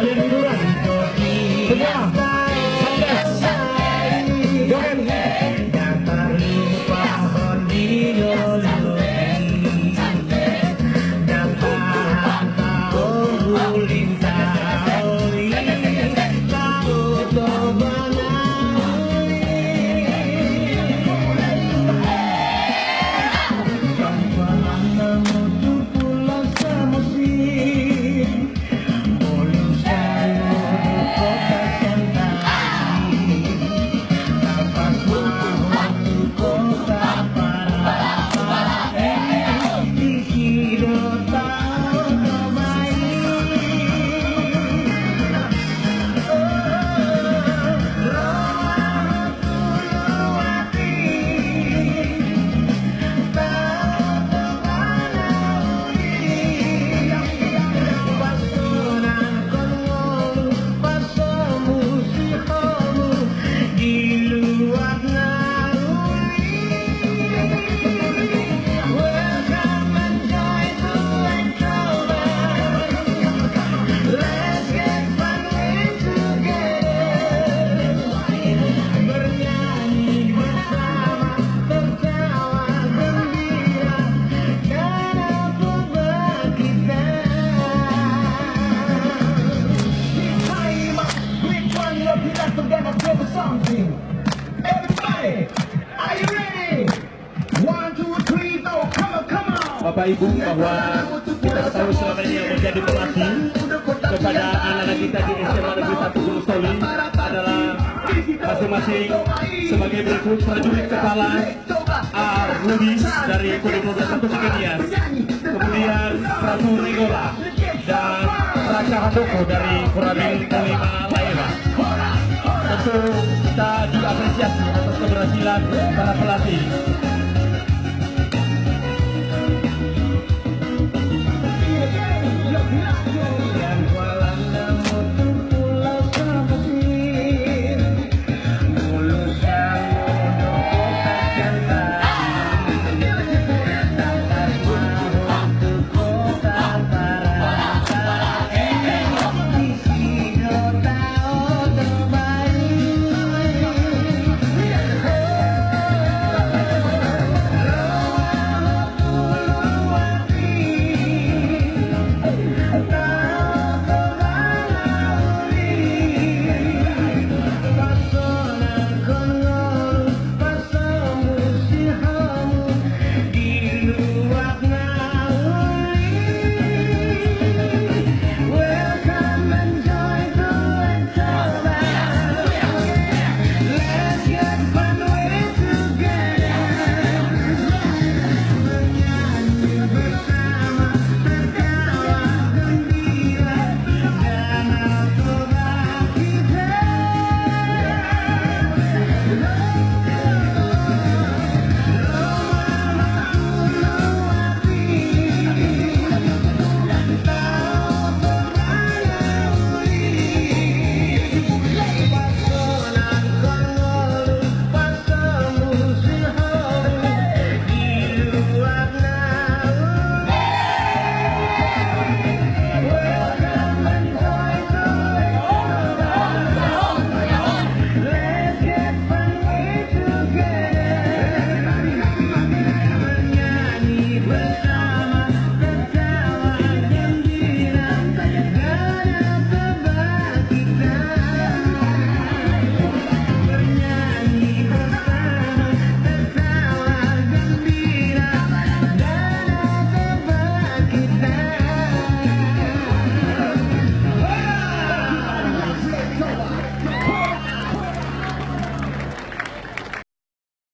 kalian duluan. Semua. Bapak Ibu, bahwa kita tahu selama ini yang menjadi pelatih kepada anak-anak kita di SMA Negeri 1 Gunung Soli adalah masing-masing sebagai berikut: prajurit kepala A. Rubis dari Kodim 21 Kekinian, kemudian Pratu Negola dan Raka Handoko dari Koramil 5 Laira. Tentu kita juga apresiasi atas keberhasilan para pelatih